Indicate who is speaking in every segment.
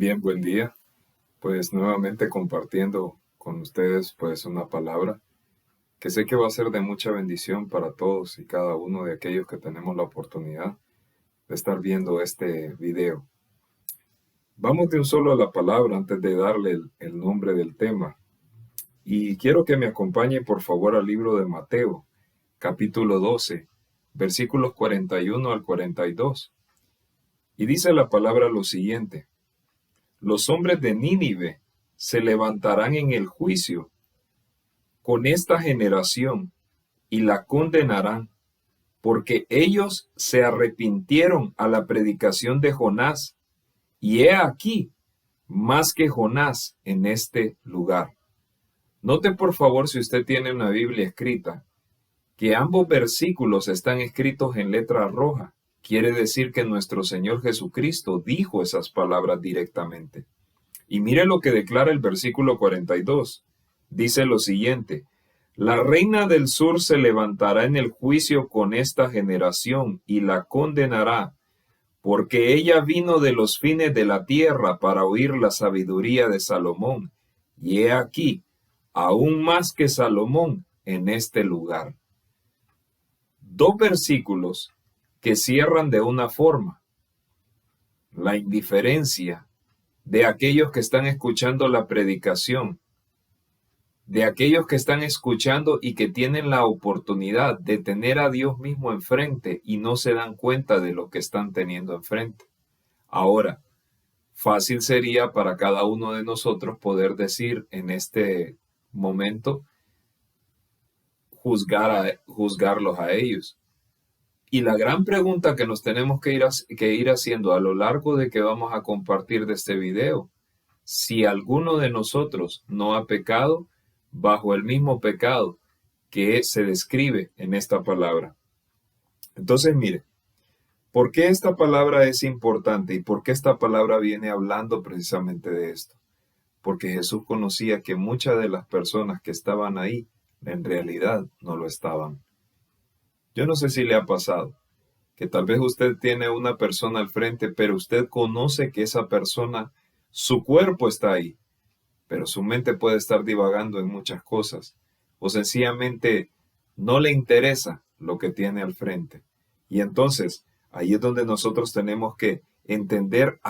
Speaker 1: Bien, buen día. Pues nuevamente compartiendo con ustedes pues una palabra que sé que va a ser de mucha bendición para todos y cada uno de aquellos que tenemos la oportunidad de estar viendo este video. Vamos de un solo a la palabra antes de darle el nombre del tema. Y quiero que me acompañe por favor al libro de Mateo, capítulo 12, versículos 41 al 42. Y dice la palabra lo siguiente: los hombres de Nínive se levantarán en el juicio con esta generación y la condenarán, porque ellos se arrepintieron a la predicación de Jonás, y he aquí más que Jonás en este lugar. Note por favor, si usted tiene una Biblia escrita, que ambos versículos están escritos en letra roja. Quiere decir que nuestro Señor Jesucristo dijo esas palabras directamente. Y mire lo que declara el versículo 42. Dice lo siguiente: la reina del sur se levantará en el juicio con esta generación y la condenará, porque ella vino de los fines de la tierra para oír la sabiduría de Salomón. Y he aquí, aún más que Salomón en este lugar. Dos versículos que cierran de una forma: la indiferencia de aquellos que están escuchando la predicación, de aquellos que están escuchando y que tienen la oportunidad de tener a Dios mismo enfrente y no se dan cuenta de lo que están teniendo enfrente. Ahora, fácil sería para cada uno de nosotros poder decir en este momento, juzgarlos a ellos. Y la gran pregunta que nos tenemos que ir haciendo a lo largo de que vamos a compartir de este video: si alguno de nosotros no ha pecado bajo el mismo pecado que se describe en esta palabra. Entonces, mire, ¿por qué esta palabra es importante y por qué esta palabra viene hablando precisamente de esto? Porque Jesús conocía que muchas de las personas que estaban ahí en realidad no lo estaban. Yo no sé si le ha pasado que tal vez usted tiene una persona al frente, pero usted conoce que esa persona, su cuerpo está ahí, pero su mente puede estar divagando en muchas cosas, o sencillamente no le interesa lo que tiene al frente. Y entonces, ahí es donde nosotros tenemos que entender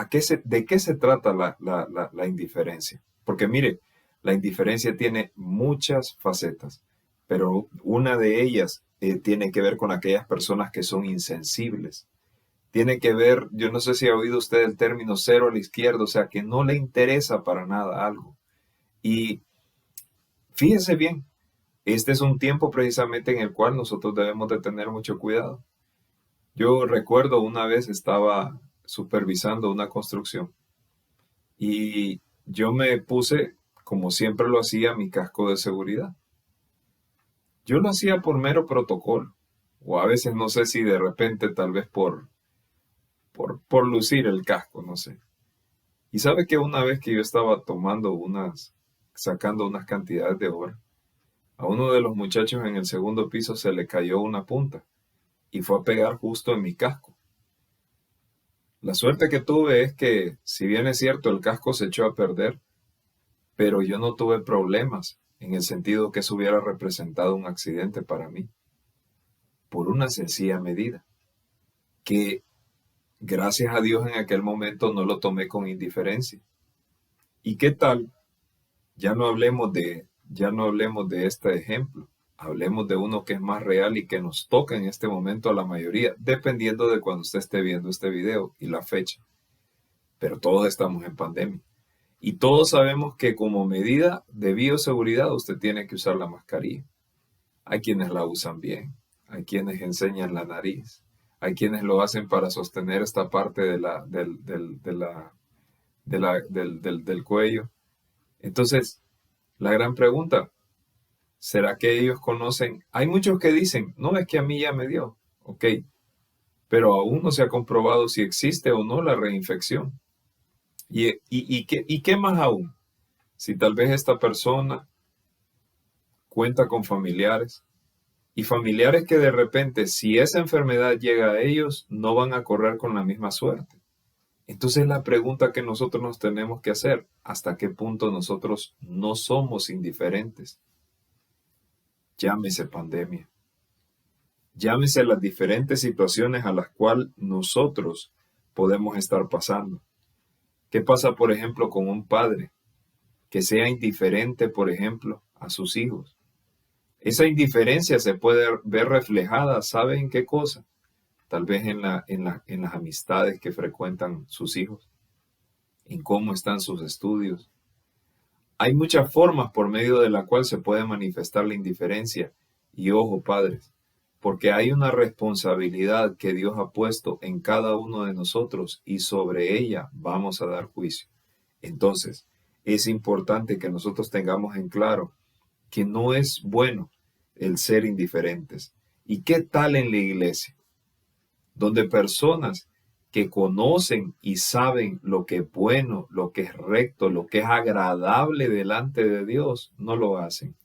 Speaker 1: de qué se trata la indiferencia. Porque mire, la indiferencia tiene muchas facetas, pero una de ellas tiene que ver con aquellas personas que son insensibles. Tiene que ver, yo no sé si ha oído usted el término cero a la izquierda, o sea, que no le interesa para nada algo. Y fíjese bien, este es un tiempo precisamente en el cual nosotros debemos de tener mucho cuidado. Yo recuerdo una vez estaba supervisando una construcción y yo me puse, como siempre lo hacía, mi casco de seguridad. Yo lo hacía por mero protocolo, o a veces no sé si de repente tal vez por lucir el casco, no sé. Y sabe que una vez que yo estaba sacando unas cantidades de oro, a uno de los muchachos en el segundo piso se le cayó una punta y fue a pegar justo en mi casco. La suerte que tuve es que, si bien es cierto, el casco se echó a perder, pero yo no tuve problemas en el sentido que eso hubiera representado un accidente para mí, por una sencilla medida, que gracias a Dios en aquel momento no lo tomé con indiferencia. ¿Y qué tal? Ya no hablemos de este ejemplo. Hablemos de uno que es más real y que nos toca en este momento a la mayoría, dependiendo de cuando usted esté viendo este video y la fecha. Pero todos estamos en pandemia. Y todos sabemos que como medida de bioseguridad usted tiene que usar la mascarilla. Hay quienes la usan bien, hay quienes enseñan la nariz, hay quienes lo hacen para sostener esta parte del cuello. Entonces, la gran pregunta: ¿será que ellos conocen? Hay muchos que dicen, no, es que a mí ya me dio, ok, pero aún no se ha comprobado si existe o no la reinfección. ¿Y qué más aún? Si tal vez esta persona cuenta con familiares y familiares que de repente, si esa enfermedad llega a ellos, no van a correr con la misma suerte. Entonces la pregunta que nosotros nos tenemos que hacer, ¿hasta qué punto nosotros no somos indiferentes? Llámese pandemia, llámese las diferentes situaciones a las cuales nosotros podemos estar pasando. ¿Qué pasa, por ejemplo, con un padre que sea indiferente, por ejemplo, a sus hijos? Esa indiferencia se puede ver reflejada, ¿sabe en qué cosa? Tal vez en las amistades que frecuentan sus hijos, en cómo están sus estudios. Hay muchas formas por medio de la cual se puede manifestar la indiferencia. Y ojo, padres, porque hay una responsabilidad que Dios ha puesto en cada uno de nosotros y sobre ella vamos a dar juicio. Entonces, es importante que nosotros tengamos en claro que no es bueno el ser indiferentes. ¿Y qué tal en la iglesia? Donde personas que conocen y saben lo que es bueno, lo que es recto, lo que es agradable delante de Dios, no lo hacen,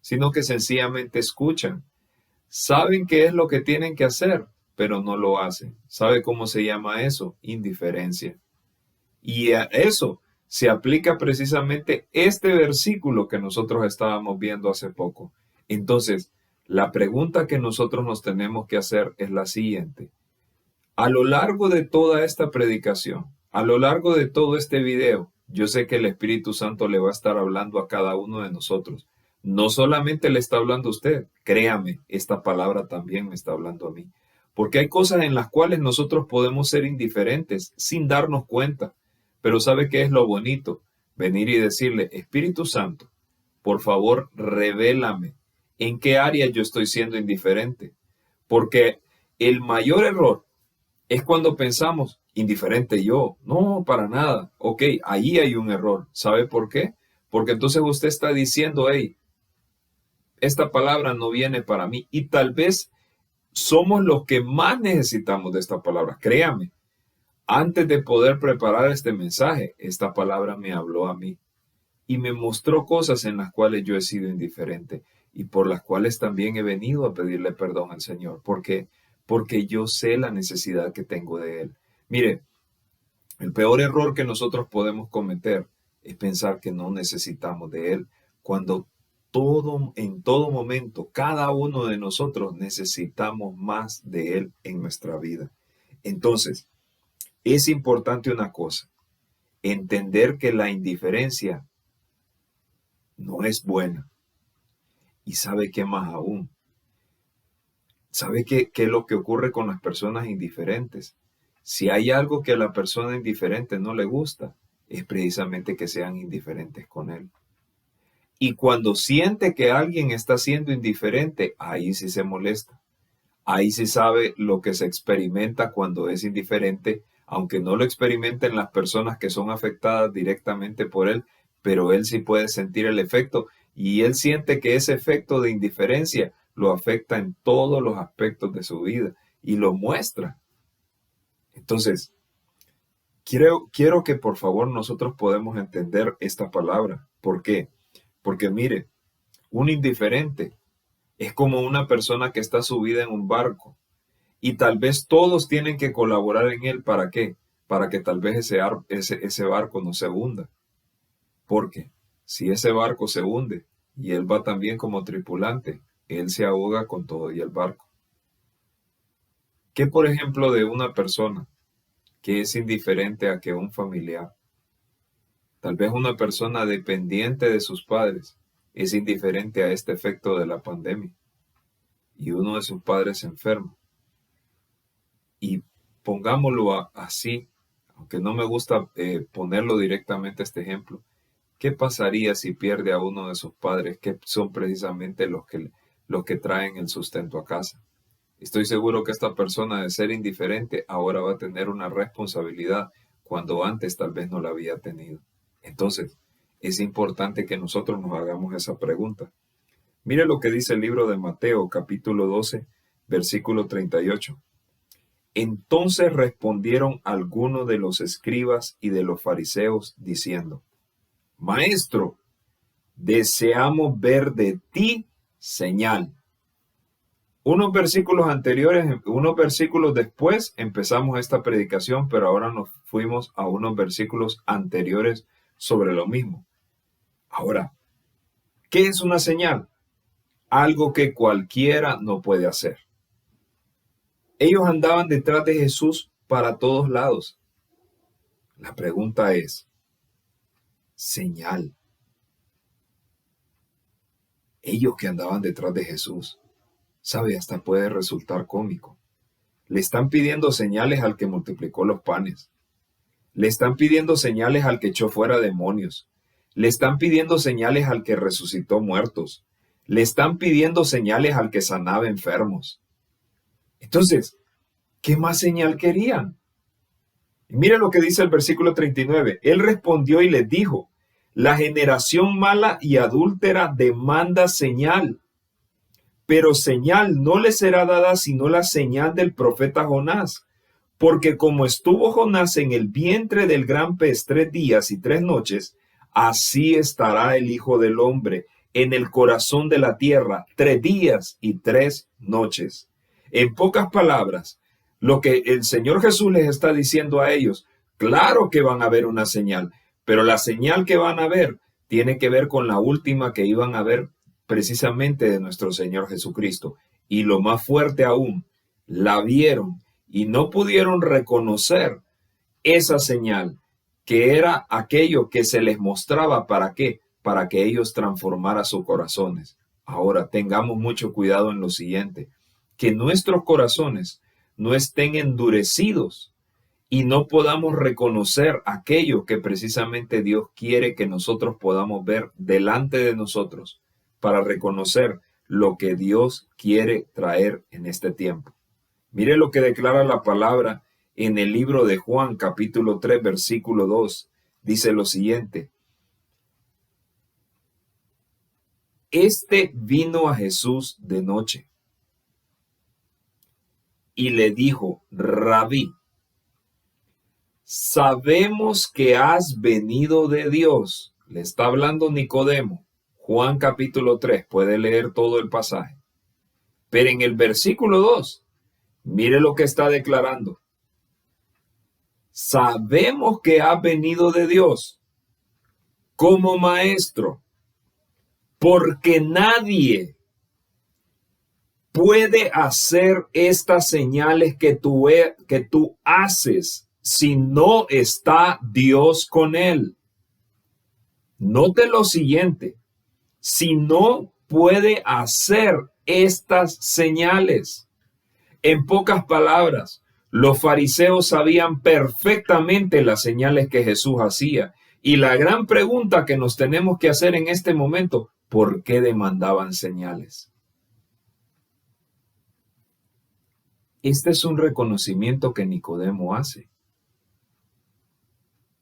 Speaker 1: sino que sencillamente escuchan. Saben qué es lo que tienen que hacer, pero no lo hacen. ¿Sabe cómo se llama eso? Indiferencia. Y a eso se aplica precisamente este versículo que nosotros estábamos viendo hace poco. Entonces, la pregunta que nosotros nos tenemos que hacer es la siguiente. A lo largo de toda esta predicación, a lo largo de todo este video, yo sé que el Espíritu Santo le va a estar hablando a cada uno de nosotros. No solamente le está hablando a usted, créame, esta palabra también me está hablando a mí. Porque hay cosas en las cuales nosotros podemos ser indiferentes sin darnos cuenta. Pero ¿sabe qué es lo bonito? Venir y decirle, Espíritu Santo, por favor, revélame en qué área yo estoy siendo indiferente. Porque el mayor error es cuando pensamos, indiferente yo. No, para nada. Ok, ahí hay un error. ¿Sabe por qué? Porque entonces usted está diciendo, hey, esta palabra no viene para mí. Y tal vez somos los que más necesitamos de esta palabra. Créame, antes de poder preparar este mensaje, esta palabra me habló a mí y me mostró cosas en las cuales yo he sido indiferente y por las cuales también he venido a pedirle perdón al Señor. ¿Por qué? Porque yo sé la necesidad que tengo de Él. Mire, el peor error que nosotros podemos cometer es pensar que no necesitamos de Él, cuando en todo momento, cada uno de nosotros necesitamos más de Él en nuestra vida. Entonces, es importante una cosa, entender que la indiferencia no es buena. Y sabe qué más aún. ¿Sabe qué es lo que ocurre con las personas indiferentes? Si hay algo que a la persona indiferente no le gusta, es precisamente que sean indiferentes con él. Y cuando siente que alguien está siendo indiferente, ahí sí se molesta. Ahí sí sabe lo que se experimenta cuando es indiferente, aunque no lo experimenten las personas que son afectadas directamente por él, pero él sí puede sentir el efecto y él siente que ese efecto de indiferencia lo afecta en todos los aspectos de su vida y lo muestra. Entonces, quiero que por favor nosotros podamos entender esta palabra. ¿Por qué? Porque mire, un indiferente es como una persona que está subida en un barco y tal vez todos tienen que colaborar en él. ¿Para qué? Para que tal vez ese barco no se hunda. Porque si ese barco se hunde y él va también como tripulante, él se ahoga con todo y el barco. ¿Qué, por ejemplo, de una persona que es indiferente a que un familiar, tal vez una persona dependiente de sus padres, es indiferente a este efecto de la pandemia y uno de sus padres se enferma? Y pongámoslo así, aunque no me gusta ponerlo directamente este ejemplo, ¿qué pasaría si pierde a uno de sus padres, que son precisamente los que traen el sustento a casa? Estoy seguro que esta persona, de ser indiferente, ahora va a tener una responsabilidad cuando antes tal vez no la había tenido. Entonces, es importante que nosotros nos hagamos esa pregunta. Mire lo que dice el libro de Mateo, capítulo 12, versículo 38. Entonces respondieron algunos de los escribas y de los fariseos diciendo, Maestro, deseamos ver de ti señal Unos versículos anteriores, unos versículos después empezamos esta predicación, pero ahora nos fuimos a unos versículos anteriores sobre lo mismo. Ahora, ¿qué es una señal? Algo que cualquiera no puede hacer. Ellos andaban detrás de Jesús para todos lados. La pregunta es, señal. Ellos que andaban detrás de Jesús, sabe, hasta puede resultar cómico. Le están pidiendo señales al que multiplicó los panes. Le están pidiendo señales al que echó fuera demonios. Le están pidiendo señales al que resucitó muertos. Le están pidiendo señales al que sanaba enfermos. Entonces, ¿qué más señal querían? Y mira lo que dice el versículo 39. Él respondió y les dijo, la generación mala y adúltera demanda señal, pero señal no le será dada sino la señal del profeta Jonás. Porque como estuvo Jonás en el vientre del gran pez 3 días y 3 noches, así estará el Hijo del Hombre en el corazón de la tierra 3 días y 3 noches. En pocas palabras, lo que el Señor Jesús les está diciendo a ellos, claro que van a ver una señal, pero la señal que van a ver tiene que ver con la última que iban a ver precisamente de nuestro Señor Jesucristo. Y lo más fuerte aún, la vieron y no pudieron reconocer esa señal, que era aquello que se les mostraba. ¿Para qué? Para que ellos transformaran sus corazones. Ahora, tengamos mucho cuidado en lo siguiente, que nuestros corazones no estén endurecidos y no podamos reconocer aquello que precisamente Dios quiere que nosotros podamos ver delante de nosotros para reconocer lo que Dios quiere traer en este tiempo. Mire lo que declara la palabra en el libro de Juan, capítulo 3, versículo 2. Dice lo siguiente. Este vino a Jesús de noche y le dijo, Rabí, sabemos que has venido de Dios. Le está hablando Nicodemo. Juan capítulo 3, puede leer todo el pasaje. Pero en el versículo 2, mire lo que está declarando. Sabemos que has venido de Dios como maestro, porque nadie puede hacer estas señales que tú haces si no está Dios con él. Note lo siguiente, si no puede hacer estas señales. En pocas palabras, los fariseos sabían perfectamente las señales que Jesús hacía. Y la gran pregunta que nos tenemos que hacer en este momento, ¿por qué demandaban señales? Este es un reconocimiento que Nicodemo hace.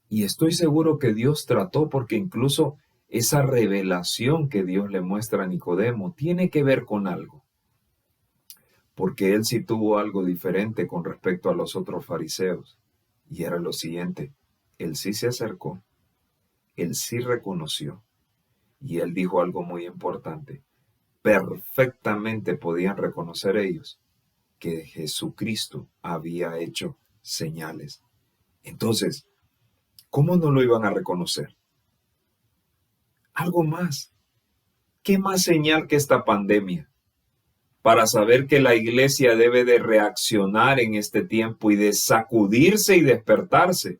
Speaker 1: Y estoy seguro que Dios trató, porque incluso esa revelación que Dios le muestra a Nicodemo tiene que ver con algo. Porque él sí tuvo algo diferente con respecto a los otros fariseos. Y era lo siguiente, él sí se acercó, él sí reconoció. Y él dijo algo muy importante. Perfectamente podían reconocer ellos que Jesucristo había hecho señales. Entonces, ¿cómo no lo iban a reconocer? Algo más. ¿Qué más señal que esta pandemia? Para saber que la iglesia debe de reaccionar en este tiempo y de sacudirse y despertarse.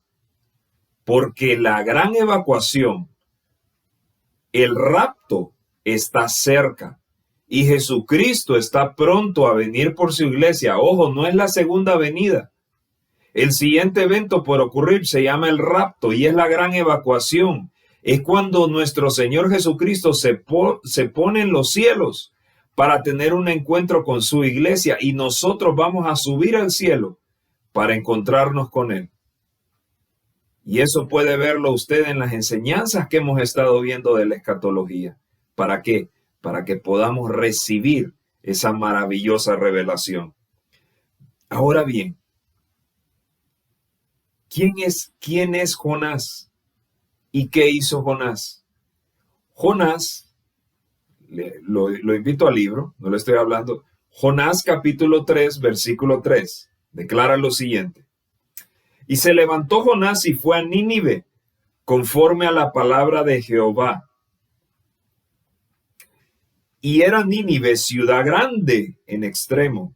Speaker 1: Porque la gran evacuación, el rapto, está cerca. Y Jesucristo está pronto a venir por su iglesia. Ojo, no es la segunda venida. El siguiente evento por ocurrir se llama el rapto y es la gran evacuación. Es cuando nuestro Señor Jesucristo se pone en los cielos para tener un encuentro con su iglesia y nosotros vamos a subir al cielo para encontrarnos con Él. Y eso puede verlo usted en las enseñanzas que hemos estado viendo de la escatología. ¿Para qué? Para que podamos recibir esa maravillosa revelación. Ahora bien, ¿quién es Jonás? ¿Y qué hizo Jonás? Jonás, lo invito al libro, no le estoy hablando. Jonás capítulo 3, versículo 3, declara lo siguiente. Y se levantó Jonás y fue a Nínive, conforme a la palabra de Jehová. Y era Nínive ciudad grande en extremo,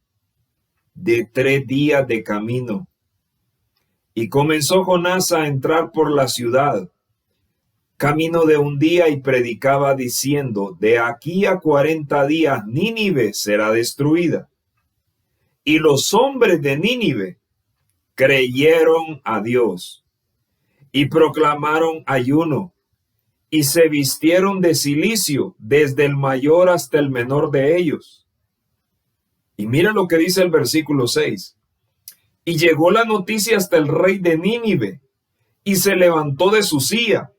Speaker 1: de 3 días de camino. Y comenzó Jonás a entrar por la ciudad, camino de 1 día, y predicaba diciendo, de aquí a 40 días Nínive será destruida. Y los hombres de Nínive creyeron a Dios y proclamaron ayuno y se vistieron de cilicio desde el mayor hasta el menor de ellos. Y mira lo que dice el versículo 6. Y llegó la noticia hasta el rey de Nínive y se levantó de su silla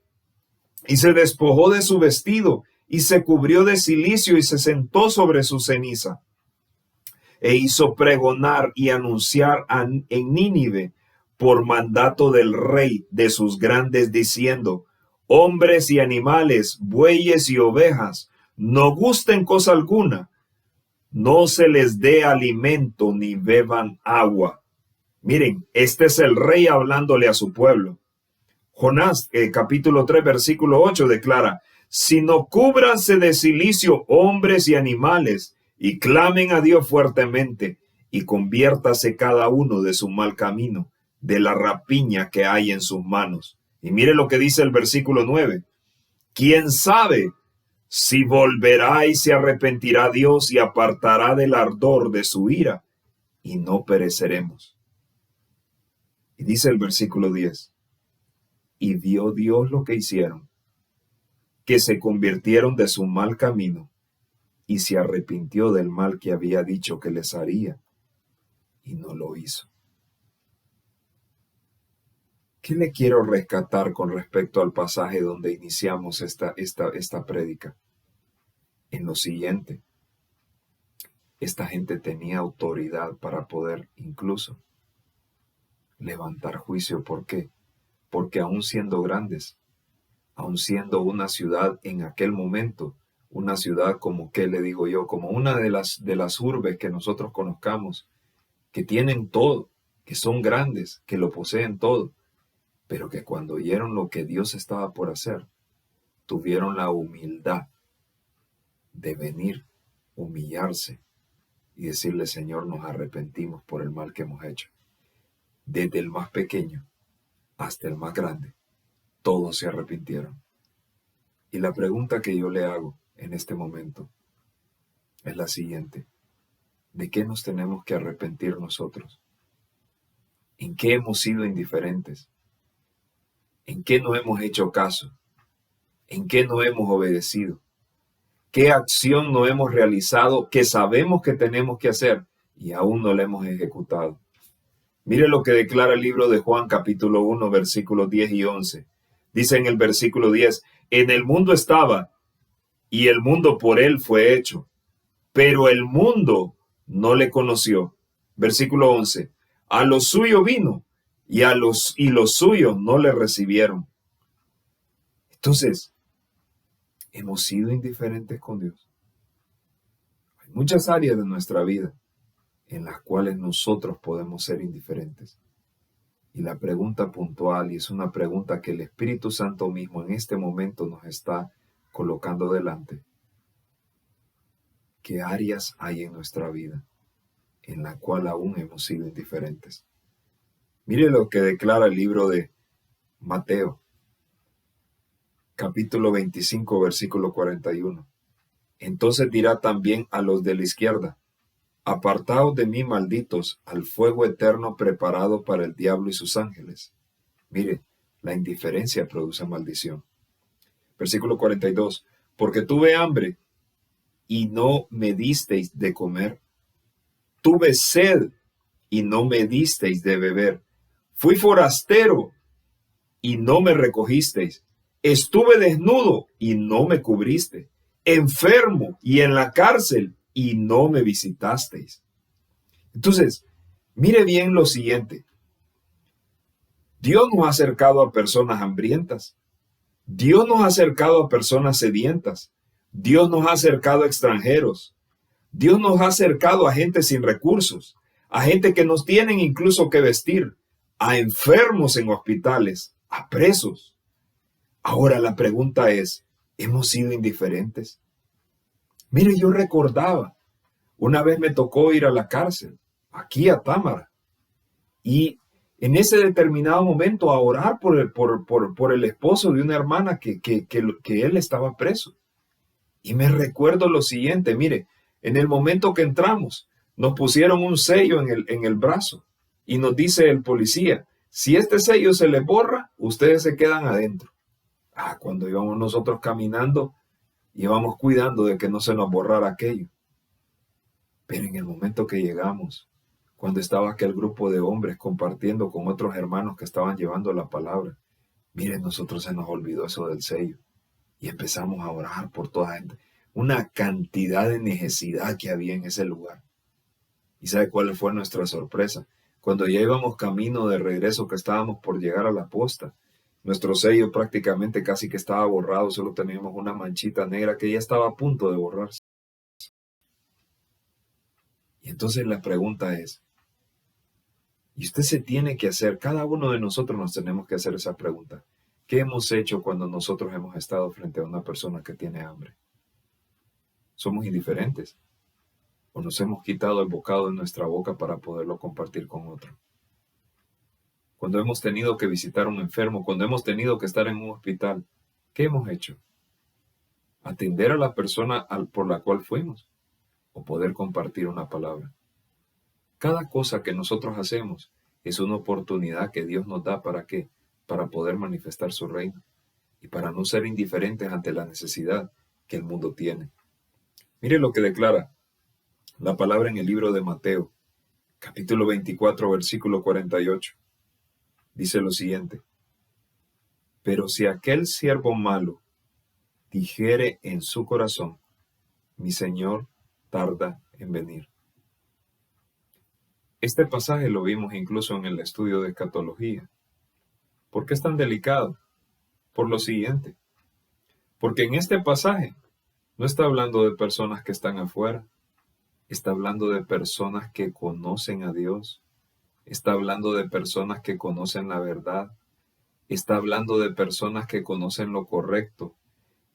Speaker 1: y se despojó de su vestido y se cubrió de cilicio y se sentó sobre su ceniza. E hizo pregonar y anunciar en Nínive por mandato del rey de sus grandes, diciendo, hombres y animales, bueyes y ovejas, no gusten cosa alguna, no se les dé alimento ni beban agua. Miren, este es el rey hablándole a su pueblo. Jonás, capítulo 3, versículo 8 declara, sino cúbranse de cilicio hombres y animales, y clamen a Dios fuertemente, y conviértase cada uno de su mal camino, de la rapiña que hay en sus manos. Y mire lo que dice el versículo 9. ¿Quién sabe si volverá y se arrepentirá Dios y apartará del ardor de su ira, y no pereceremos? Y dice el versículo 10. Y vio Dios lo que hicieron, que se convirtieron de su mal camino, y se arrepintió del mal que había dicho que les haría, y no lo hizo. ¿Qué le quiero rescatar con respecto al pasaje donde iniciamos esta prédica? En lo siguiente, esta gente tenía autoridad para poder incluso levantar juicio. ¿Por qué? Porque aún siendo grandes, aún siendo una ciudad en aquel momento, una ciudad como, ¿qué le digo yo? Como una de las urbes que nosotros conozcamos, que tienen todo, que son grandes, que lo poseen todo, pero que cuando oyeron lo que Dios estaba por hacer, tuvieron la humildad de venir, humillarse y decirle, Señor, nos arrepentimos por el mal que hemos hecho. Desde el más pequeño hasta el más grande, todos se arrepintieron. Y la pregunta que yo le hago en este momento es la siguiente. ¿De qué nos tenemos que arrepentir nosotros? ¿En qué hemos sido indiferentes? ¿En qué no hemos hecho caso? ¿En qué no hemos obedecido? ¿Qué acción no hemos realizado que sabemos que tenemos que hacer y aún no la hemos ejecutado? Mire lo que declara el libro de Juan capítulo 1 versículos 10 y 11. Dice en el versículo 10, en el mundo estaba y el mundo por él fue hecho, pero el mundo no le conoció. Versículo 11, a lo suyo vino y los suyos no le recibieron. Entonces, hemos sido indiferentes con Dios. Hay muchas áreas de nuestra vida en las cuales nosotros podemos ser indiferentes. Y la pregunta puntual, y es una pregunta que el Espíritu Santo mismo en este momento nos está colocando delante. ¿Qué áreas hay en nuestra vida en la cual aún hemos sido indiferentes? Mire lo que declara el libro de Mateo, capítulo 25, versículo 41. Entonces dirá también a los de la izquierda, apartaos de mí, malditos, al fuego eterno preparado para el diablo y sus ángeles. Mire, la indiferencia produce maldición. Versículo 42. Porque tuve hambre y no me disteis de comer. Tuve sed y no me disteis de beber. Fui forastero y no me recogisteis. Estuve desnudo y no me cubriste. Enfermo y en la cárcel y no me visitasteis. Entonces, mire bien lo siguiente. Dios nos ha acercado a personas hambrientas. Dios nos ha acercado a personas sedientas. Dios nos ha acercado a extranjeros. Dios nos ha acercado a gente sin recursos, a gente que nos tienen incluso que vestir, a enfermos en hospitales, a presos. Ahora la pregunta es, ¿hemos sido indiferentes? Mire, yo recordaba, una vez me tocó ir a la cárcel, aquí a Támara, y en ese determinado momento a orar por el esposo de una hermana que él estaba preso. Y me recuerdo lo siguiente, mire, en el momento que entramos, nos pusieron un sello en el brazo y nos dice el policía, si este sello se le borra, ustedes se quedan adentro. Cuando íbamos nosotros caminando, íbamos cuidando de que no se nos borrara aquello. Pero en el momento que llegamos, cuando estaba aquel grupo de hombres compartiendo con otros hermanos que estaban llevando la palabra, miren, nosotros se nos olvidó eso del sello y empezamos a orar por toda gente. Una cantidad de necesidad que había en ese lugar. ¿Y sabe cuál fue nuestra sorpresa? Cuando ya íbamos camino de regreso, que estábamos por llegar a la posta, nuestro sello prácticamente casi que estaba borrado, solo teníamos una manchita negra que ya estaba a punto de borrarse. Y entonces la pregunta es, y usted se tiene que hacer, cada uno de nosotros nos tenemos que hacer esa pregunta. ¿Qué hemos hecho cuando nosotros hemos estado frente a una persona que tiene hambre? ¿Somos indiferentes? ¿O nos hemos quitado el bocado de nuestra boca para poderlo compartir con otro? Cuando hemos tenido que visitar a un enfermo, cuando hemos tenido que estar en un hospital, ¿qué hemos hecho? ¿Atender a la persona por la cual fuimos? ¿O poder compartir una palabra? Cada cosa que nosotros hacemos es una oportunidad que Dios nos da. ¿Para qué? Para poder manifestar su reino y para no ser indiferentes ante la necesidad que el mundo tiene. Mire lo que declara la palabra en el libro de Mateo, capítulo 24, versículo 48. Dice lo siguiente: pero si aquel siervo malo dijere en su corazón, mi Señor tarda en venir. Este pasaje lo vimos incluso en el estudio de escatología. ¿Por qué es tan delicado? Por lo siguiente. Porque en este pasaje no está hablando de personas que están afuera. Está hablando de personas que conocen a Dios. Está hablando de personas que conocen la verdad. Está hablando de personas que conocen lo correcto,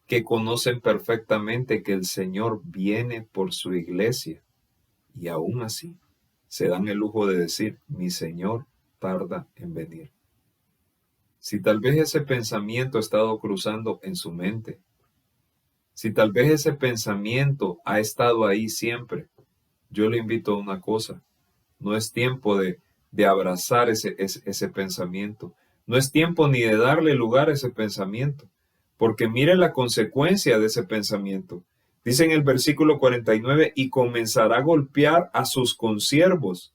Speaker 1: que conocen perfectamente que el Señor viene por su iglesia. Y aún así se dan el lujo de decir, mi Señor tarda en venir. Si tal vez ese pensamiento ha estado cruzando en su mente, si tal vez ese pensamiento ha estado ahí siempre, yo le invito a una cosa: no es tiempo de abrazar ese pensamiento, no es tiempo ni de darle lugar a ese pensamiento, porque mire la consecuencia de ese pensamiento. Dice en el versículo 49, y comenzará a golpear a sus consiervos,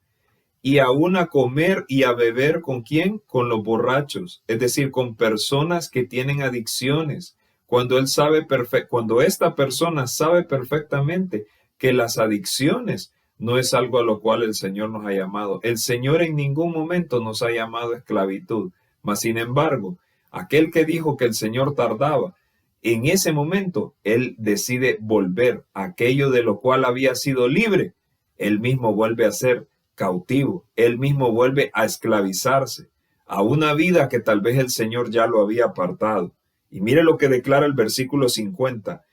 Speaker 1: y aún a comer y a beber ¿con quién? Con los borrachos, es decir, con personas que tienen adicciones, cuando esta persona sabe perfectamente que las adicciones no es algo a lo cual el Señor nos ha llamado. El Señor en ningún momento nos ha llamado a esclavitud, mas sin embargo, aquel que dijo que el Señor tardaba, en ese momento Él decide volver aquello de lo cual había sido libre. Él mismo vuelve a ser cautivo, él mismo vuelve a esclavizarse a una vida que tal vez el Señor ya lo había apartado. Y mire lo que declara el versículo 50.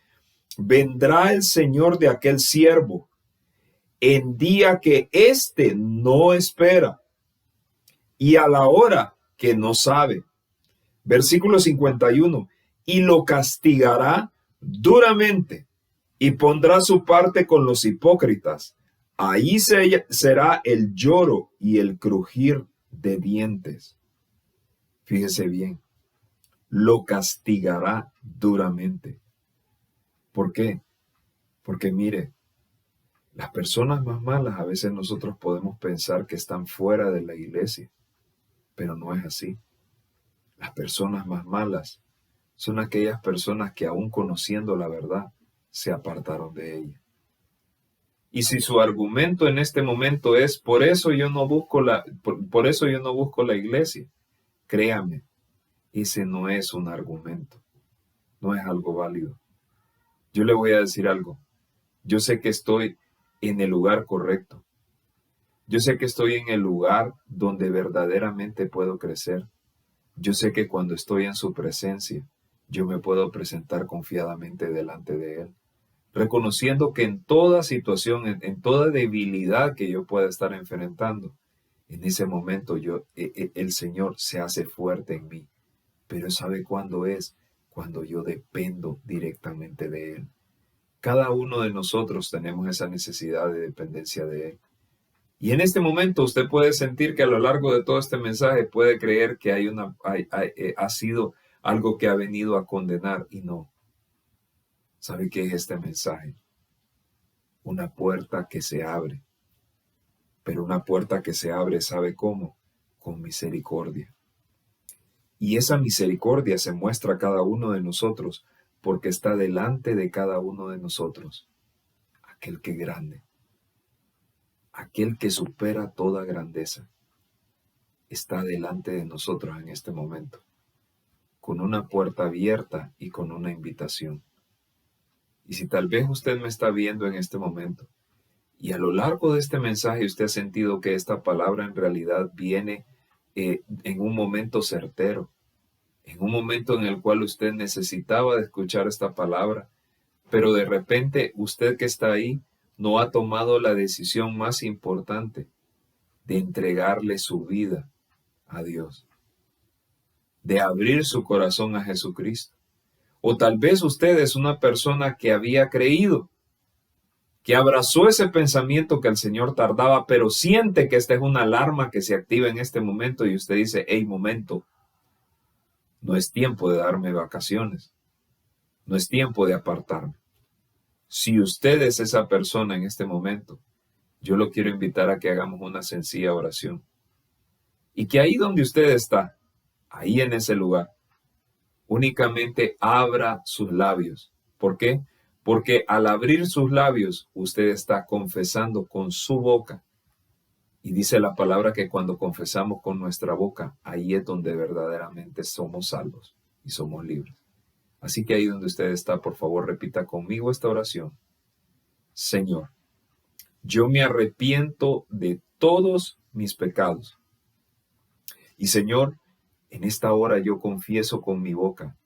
Speaker 1: Vendrá el Señor de aquel siervo en día que éste no espera y a la hora que no sabe. Versículo 51. Y lo castigará duramente y pondrá su parte con los hipócritas. Ahí será el lloro y el crujir de dientes. Fíjese bien, lo castigará duramente. ¿Por qué? Porque mire, las personas más malas a veces nosotros podemos pensar que están fuera de la iglesia, pero no es así. Las personas más malas son aquellas personas que aún conociendo la verdad se apartaron de ella. Y si su argumento en este momento es por eso yo no busco la iglesia, créame, ese no es un argumento, no es algo válido. Yo le voy a decir algo. Yo sé que estoy en el lugar correcto. Yo sé que estoy en el lugar donde verdaderamente puedo crecer. Yo sé que cuando estoy en su presencia, yo me puedo presentar confiadamente delante de Él, reconociendo que en toda situación, en toda debilidad que yo pueda estar enfrentando, en ese momento el Señor se hace fuerte en mí. Pero ¿sabe cuándo es? Cuando yo dependo directamente de Él. Cada uno de nosotros tenemos esa necesidad de dependencia de Él. Y en este momento usted puede sentir que a lo largo de todo este mensaje puede creer que ha sido algo que ha venido a condenar, y no. ¿Sabe qué es este mensaje? Una puerta que se abre. Pero una puerta que se abre, ¿sabe cómo? Con misericordia. Y esa misericordia se muestra a cada uno de nosotros porque está delante de cada uno de nosotros. Aquel que es grande, aquel que supera toda grandeza, está delante de nosotros en este momento, con una puerta abierta y con una invitación. Y si tal vez usted me está viendo en este momento y a lo largo de este mensaje usted ha sentido que esta palabra en realidad viene en un momento certero, en un momento en el cual usted necesitaba de escuchar esta palabra, pero de repente usted que está ahí no ha tomado la decisión más importante de entregarle su vida a Dios, de abrir su corazón a Jesucristo. O tal vez usted es una persona que había creído, que abrazó ese pensamiento que el Señor tardaba, pero siente que esta es una alarma que se activa en este momento y usted dice, hey, momento, no es tiempo de darme vacaciones, no es tiempo de apartarme. Si usted es esa persona en este momento, yo lo quiero invitar a que hagamos una sencilla oración. Y que ahí donde usted está, ahí en ese lugar, únicamente abra sus labios. ¿Por qué? Porque al abrir sus labios, usted está confesando con su boca. Y dice la palabra que cuando confesamos con nuestra boca, ahí es donde verdaderamente somos salvos y somos libres. Así que ahí donde usted está, por favor, repita conmigo esta oración. Señor, yo me arrepiento de todos mis pecados. Y Señor, en esta hora yo confieso con mi boca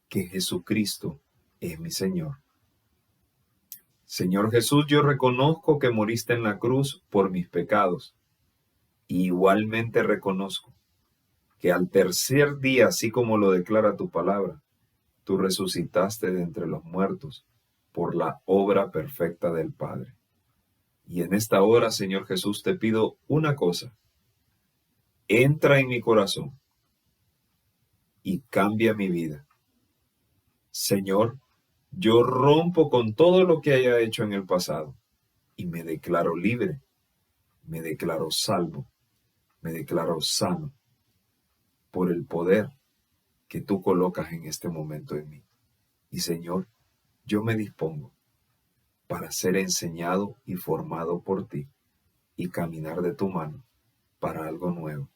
Speaker 1: que Jesucristo es mi Señor. Señor Jesús, yo reconozco que moriste en la cruz por mis pecados. Y igualmente reconozco que al tercer día, así como lo declara tu palabra, tú resucitaste de entre los muertos por la obra perfecta del Padre. Y en esta hora, Señor Jesús, te pido una cosa. Entra en mi corazón y cambia mi vida. Señor, yo rompo con todo lo que haya hecho en el pasado y me declaro libre, me declaro salvo, me declaro sano por el poder que tú colocas en este momento en mí. Y Señor, yo me dispongo para ser enseñado y formado por ti y caminar de tu mano para algo nuevo.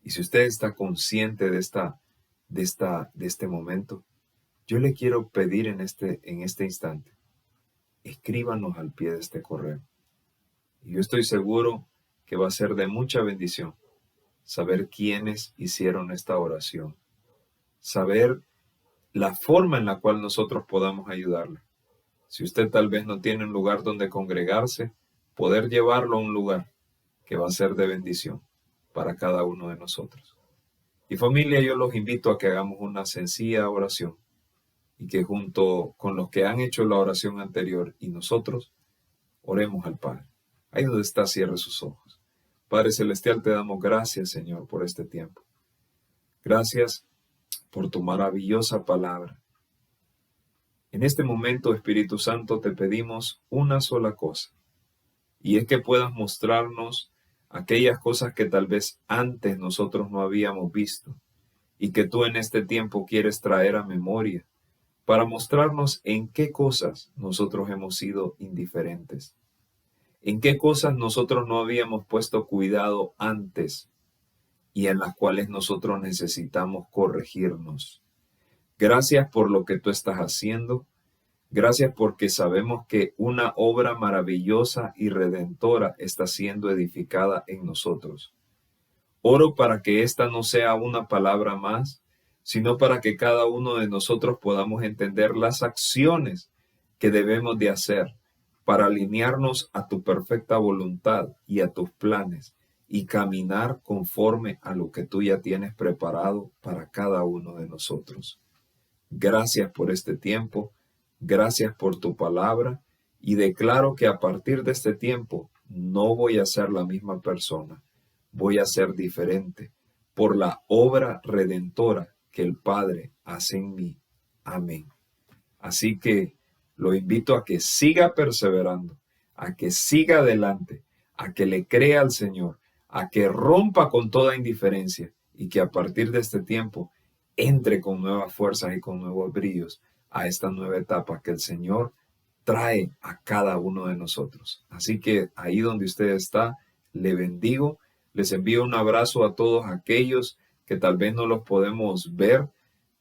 Speaker 1: Y si usted está consciente de este momento, yo le quiero pedir en este instante, escríbanos al pie de este correo. Y yo estoy seguro que va a ser de mucha bendición saber quiénes hicieron esta oración, saber la forma en la cual nosotros podamos ayudarle. Si usted tal vez no tiene un lugar donde congregarse, poder llevarlo a un lugar que va a ser de bendición para cada uno de nosotros. Y familia, yo los invito a que hagamos una sencilla oración y que junto con los que han hecho la oración anterior y nosotros, oremos al Padre. Ahí donde está, cierre sus ojos. Padre Celestial, te damos gracias, Señor, por este tiempo. Gracias por tu maravillosa palabra. En este momento, Espíritu Santo, te pedimos una sola cosa, y es que puedas mostrarnos aquellas cosas que tal vez antes nosotros no habíamos visto y que tú en este tiempo quieres traer a memoria para mostrarnos en qué cosas nosotros hemos sido indiferentes, en qué cosas nosotros no habíamos puesto cuidado antes y en las cuales nosotros necesitamos corregirnos. Gracias por lo que tú estás haciendo. Gracias porque sabemos que una obra maravillosa y redentora está siendo edificada en nosotros. Oro para que esta no sea una palabra más, sino para que cada uno de nosotros podamos entender las acciones que debemos de hacer para alinearnos a tu perfecta voluntad y a tus planes y caminar conforme a lo que tú ya tienes preparado para cada uno de nosotros. Gracias por este tiempo, gracias por tu palabra y declaro que a partir de este tiempo no voy a ser la misma persona, voy a ser diferente por la obra redentora que el Padre hace en mí. Amén. Así que lo invito a que siga perseverando, a que siga adelante, a que le crea al Señor, a que rompa con toda indiferencia y que a partir de este tiempo entre con nuevas fuerzas y con nuevos brillos a esta nueva etapa que el Señor trae a cada uno de nosotros. Así que ahí donde usted está, le bendigo, les envío un abrazo a todos aquellos que tal vez no los podemos ver,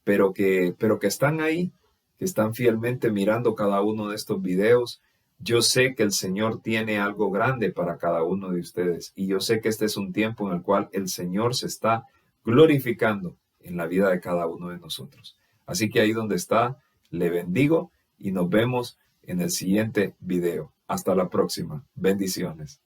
Speaker 1: pero que están ahí, que están fielmente mirando cada uno de estos videos. Yo sé que el Señor tiene algo grande para cada uno de ustedes y yo sé que este es un tiempo en el cual el Señor se está glorificando en la vida de cada uno de nosotros. Así que ahí donde está, le bendigo y nos vemos en el siguiente video. Hasta la próxima. Bendiciones.